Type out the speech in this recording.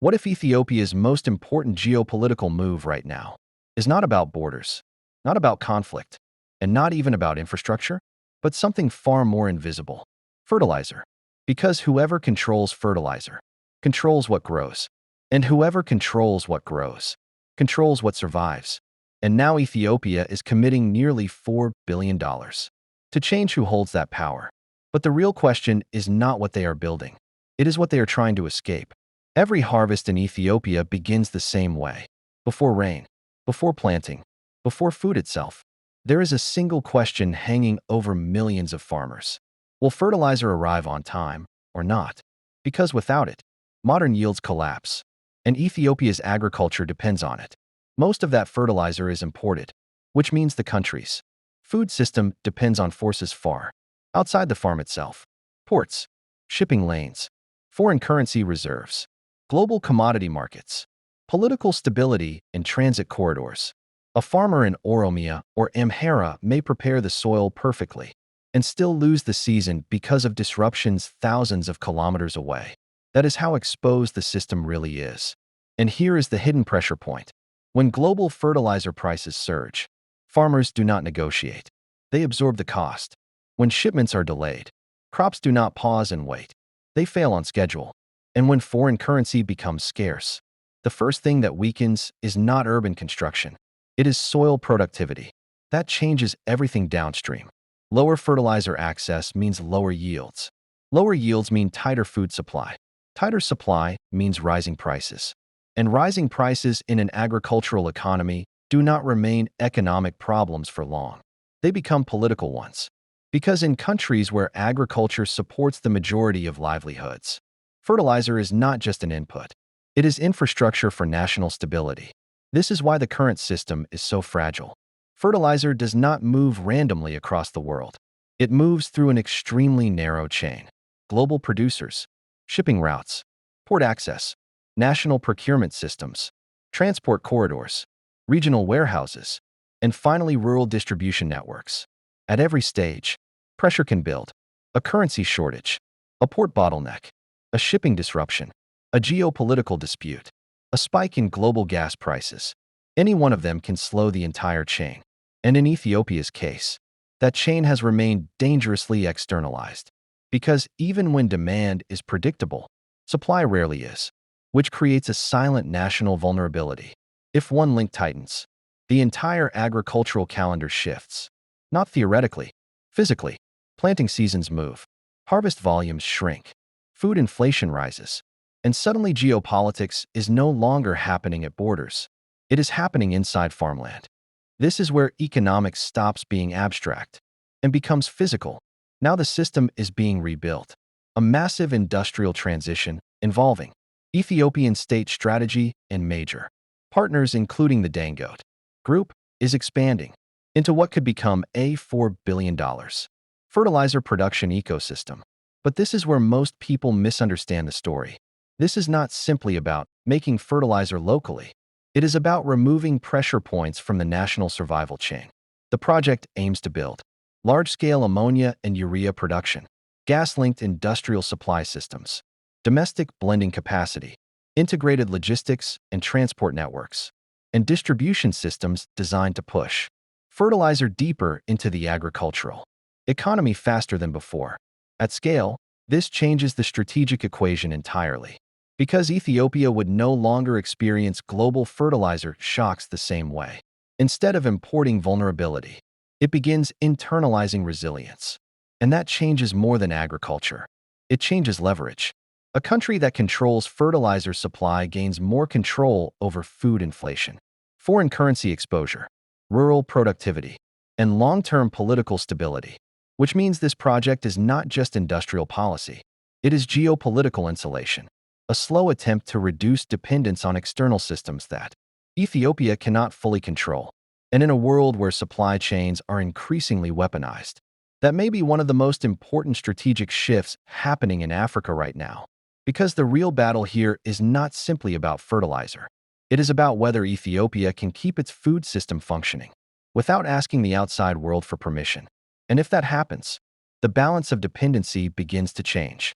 What if Ethiopia's most important geopolitical move right now is not about borders, not about conflict, and not even about infrastructure, but something far more invisible: fertilizer. Because whoever controls fertilizer controls what grows, and whoever controls what grows controls what survives. And now Ethiopia is committing nearly $4 billion to change who holds that power. But the real question is not what they are building. It is what they are trying to escape. Every harvest in Ethiopia begins the same way. Before rain, before planting, before food itself, there is a single question hanging over millions of farmers. Will fertilizer arrive on time or not? Because without it, modern yields collapse, and Ethiopia's agriculture depends on it. Most of that fertilizer is imported, which means the country's food system depends on forces far outside the farm itself: ports, shipping lanes, foreign currency reserves, global commodity markets, political stability, and transit corridors. A farmer in Oromia or Amhara may prepare the soil perfectly and still lose the season because of disruptions thousands of kilometers away. That is how exposed the system really is. And here is the hidden pressure point. When global fertilizer prices surge, farmers do not negotiate. They absorb the cost. When shipments are delayed, crops do not pause and wait. They fail on schedule. And when foreign currency becomes scarce, the first thing that weakens is not urban construction. It is soil productivity. That changes everything downstream. Lower fertilizer access means lower yields. Lower yields mean tighter food supply. Tighter supply means rising prices. And rising prices in an agricultural economy do not remain economic problems for long. They become political ones. Because in countries where agriculture supports the majority of livelihoods, fertilizer is not just an input. It is infrastructure for national stability. This is why the current system is so fragile. Fertilizer does not move randomly across the world. It moves through an extremely narrow chain: global producers, shipping routes, port access, national procurement systems, transport corridors, regional warehouses, and finally rural distribution networks. At every stage, pressure can build: a currency shortage, a port bottleneck, a shipping disruption, a geopolitical dispute, a spike in global gas prices. Any one of them can slow the entire chain. And in Ethiopia's case, that chain has remained dangerously externalized. Because even when demand is predictable, supply rarely is, which creates a silent national vulnerability. If one link tightens, the entire agricultural calendar shifts. Not theoretically, physically. Planting seasons move, harvest volumes shrink, food inflation rises, and suddenly geopolitics is no longer happening at borders. It is happening inside farmland. This is where economics stops being abstract and becomes physical. Now the system is being rebuilt. A massive industrial transition involving Ethiopian state strategy and major partners, including the Dangote Group, is expanding into what could become a $4 billion fertilizer production ecosystem. But this is where most people misunderstand the story. This is not simply about making fertilizer locally. It is about removing pressure points from the national survival chain. The project aims to build large-scale ammonia and urea production, gas-linked industrial supply systems, domestic blending capacity, integrated logistics and transport networks, and distribution systems designed to push fertilizer deeper into the agricultural economy faster than before. At scale, this changes the strategic equation entirely. Because Ethiopia would no longer experience global fertilizer shocks the same way. Instead of importing vulnerability, it begins internalizing resilience. And that changes more than agriculture. It changes leverage. A country that controls fertilizer supply gains more control over food inflation, foreign currency exposure, rural productivity, and long-term political stability. Which means this project is not just industrial policy. It is geopolitical insulation. A slow attempt to reduce dependence on external systems that Ethiopia cannot fully control. And in a world where supply chains are increasingly weaponized, that may be one of the most important strategic shifts happening in Africa right now. Because the real battle here is not simply about fertilizer. It is about whether Ethiopia can keep its food system functioning without asking the outside world for permission. And if that happens, the balance of dependency begins to change.